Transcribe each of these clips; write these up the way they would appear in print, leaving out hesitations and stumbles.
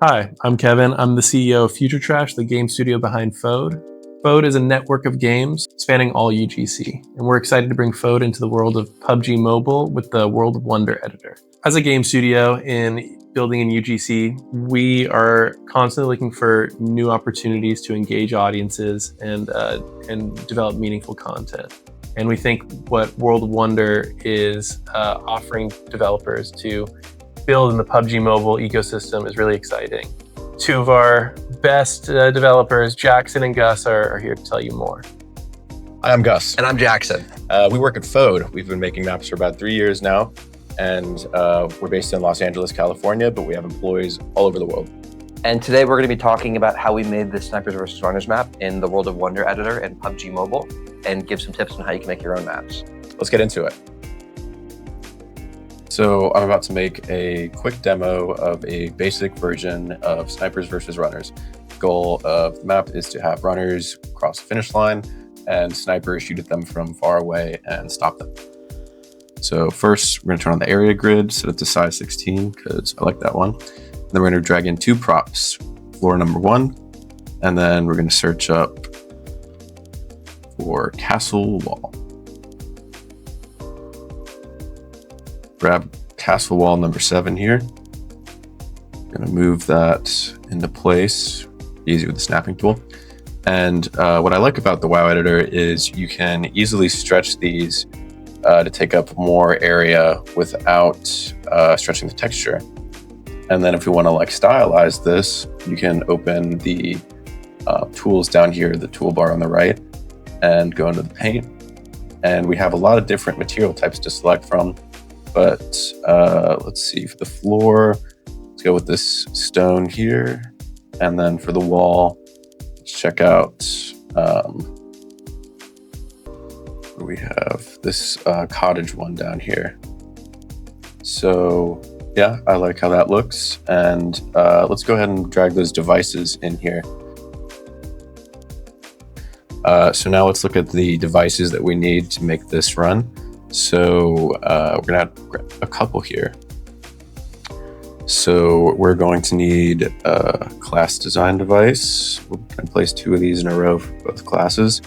Hi, I'm Kevin. I'm the CEO of Future Trash, the game studio behind FOAD. FOAD is a network of games spanning all UGC, and we're excited to bring FOAD into the world of PUBG Mobile with the World of Wonder editor. As a game studio in building in UGC, we are constantly looking for new opportunities to engage audiences and develop meaningful content. And we think what World of Wonder is offering developers to build in the PUBG Mobile ecosystem is really exciting. Two of our best developers, Jackson and Gus, are here to tell you more. Hi, I'm Gus. And I'm Jackson. We work at FOAD. We've been making maps for about 3 years now, and we're based in Los Angeles, California, but we have employees all over the world. And today we're going to be talking about how we made the Snipers vs. Runners map in the World of Wonder editor and PUBG Mobile, and give some tips on how you can make your own maps. Let's get into it. So I'm about to make a quick demo of a basic version of Snipers vs. Runners. The goal of the map is to have runners cross the finish line and snipers shoot at them from far away and stop them. So first, we're going to turn on the area grid, set it to size 16 because I like that one. And then we're going to drag in two props, floor number 1, and then we're going to search up for castle wall. Grab castle wall number 7 here. I'm going to move that into place, easy with the snapping tool. And what I like about the WoW editor is you can easily stretch these to take up more area without stretching the texture. And then if we want to stylize this, you can open the tools down here, the toolbar on the right, and go into the paint. And we have a lot of different material types to select from. But let's see, for the floor, let's go with this stone here. And then for the wall, let's check out, we have this cottage one down here. So yeah, I like how that looks. And let's go ahead and drag those devices in here. So now let's look at the devices that we need to make this run. So we're gonna have a couple here. So we're going to need a class design device. We're gonna place 2 of these in a row for both classes.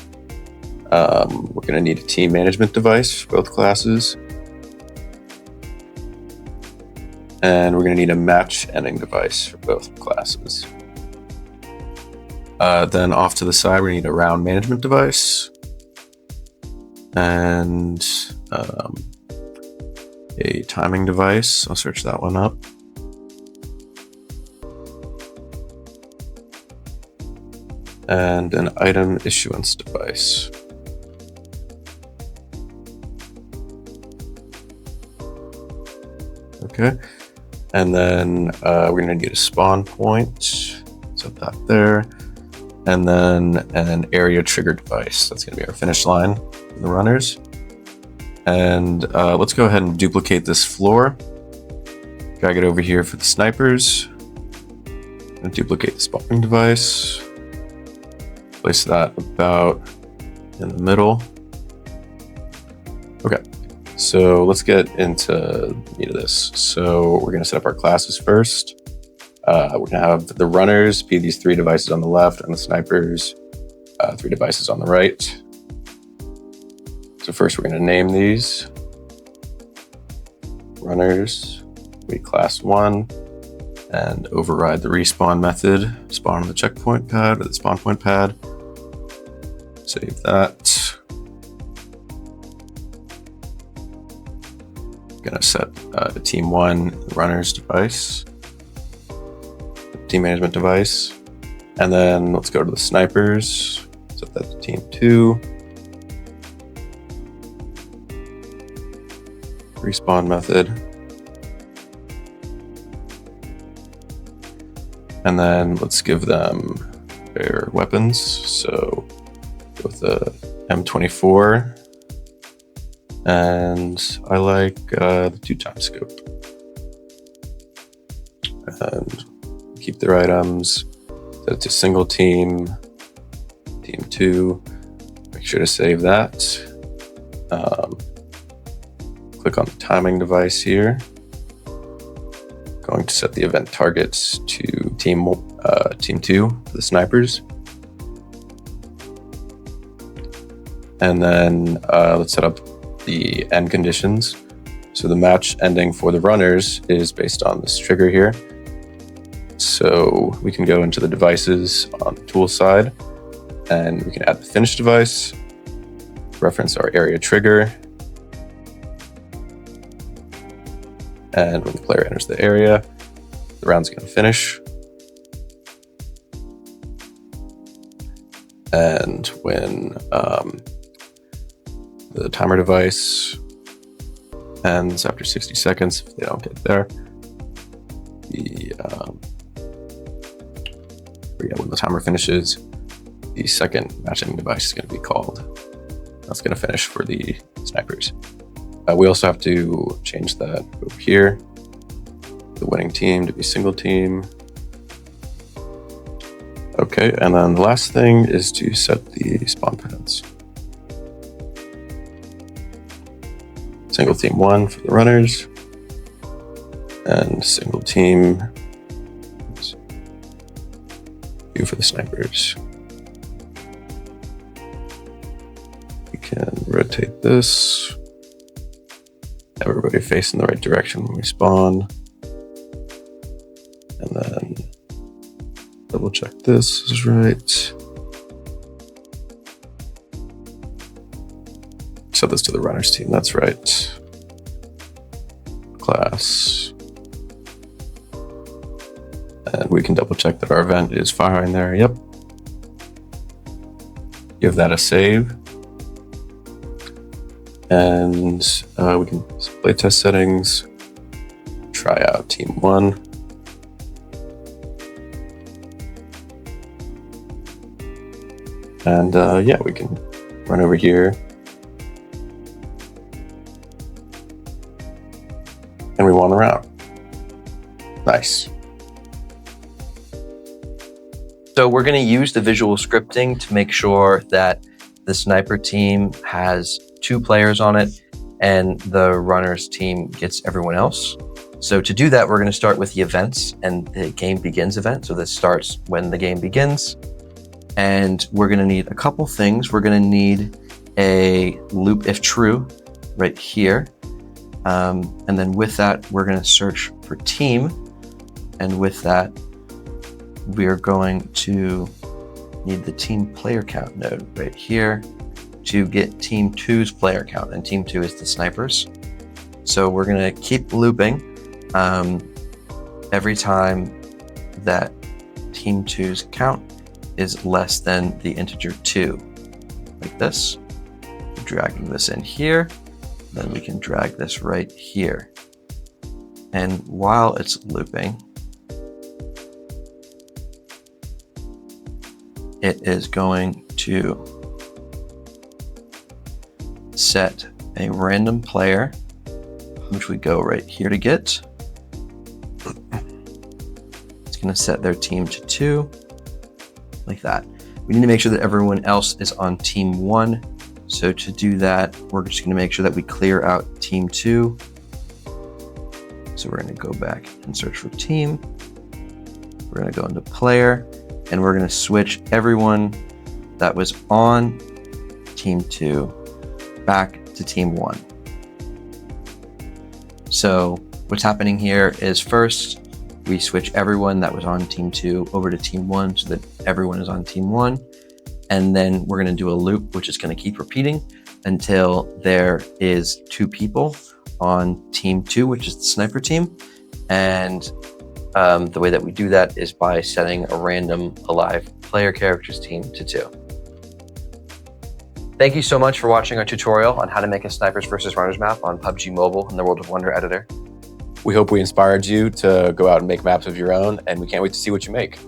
We're gonna need a team management device for both classes. And we're gonna need a match ending device for both classes. Then off to the side, we need a round management device. And a timing device. I'll search that one up. And an item issuance device. Okay. And then we're going to need a spawn point. Set that there. And then an area trigger device. That's going to be our finish line for the runners. And let's go ahead and duplicate this floor. Drag it over here for the snipers. And duplicate the spawning device. Place that about in the middle. Okay, so let's get into the meat of this. So we're going to set up our classes first. We're going to have the runners be these 3 devices on the left and the snipers 3 devices on the right. So first we're going to name these. Runners, we class 1, and override the respawn method. Spawn on the checkpoint pad or the spawn point pad. Save that. Going to set the team 1 the runners device. Team management device. And then let's go to the snipers. Set that to team 2. Respawn method. And then let's give them their weapons. So go with the M24. And I like the 2x scope. And keep their items. Set it to single team. Team 2. Make sure to save that. Click on the timing device here. Going to set the event targets to team 2 for the snipers. And then let's set up the end conditions. So the match ending for the runners is based on this trigger here. So we can go into the devices on the tool side, and we can add the finish device, reference our area trigger, and when the player enters the area, the round's going to finish. And when the timer device ends after 60 seconds, if they don't get there, when the timer finishes, the second matching device is going to be called. That's going to finish for the snipers. We also have to change that over here, the winning team to be single team. Okay, and then the last thing is to set the spawn paths. Single team 1 for the runners, and single team 2 for the snipers. We can rotate this. Everybody facing the right direction when we spawn. And then double check this is right. Set this to the runners team, that's right. Class. And we can double check that our event is firing there, yep. Give that a save. And we can play test settings, try out team 1. And yeah, we can run over here. And we won the round. Nice. So we're going to use the visual scripting to make sure that the sniper team has 2 players on it and the runners team gets everyone else. So to do that, we're going to start with the events and the game begins event. So this starts when the game begins. And we're going to need a couple things. We're going to need a loop if true right here. And then with that, we're going to search for team. And with that, we're going to need the team player count node right here to get team 2's player count. And team 2 is the snipers. So we're going to keep looping every time that team 2's count is less than the integer 2, like this. We're dragging this in here, then we can drag this right here. And while it's looping, it is going to set a random player, which we go right here to get. It's going to set their team to 2. Like that. We need to make sure that everyone else is on team 1. So to do that, we're just going to make sure that we clear out team 2. So we're going to go back and search for team. We're going to go into player, and we're going to switch everyone that was on team 2 back to team 1. So what's happening here is first, we switch everyone that was on team 2 over to team 1 so that everyone is on team 1. And then we're going to do a loop, which is going to keep repeating until there is 2 people on team 2, which is the sniper team. And the way that we do that is by setting a random alive player characters team to 2. Thank you so much for watching our tutorial on how to make a snipers versus runners map on PUBG Mobile in the World of Wonder editor. We hope we inspired you to go out and make maps of your own, and we can't wait to see what you make.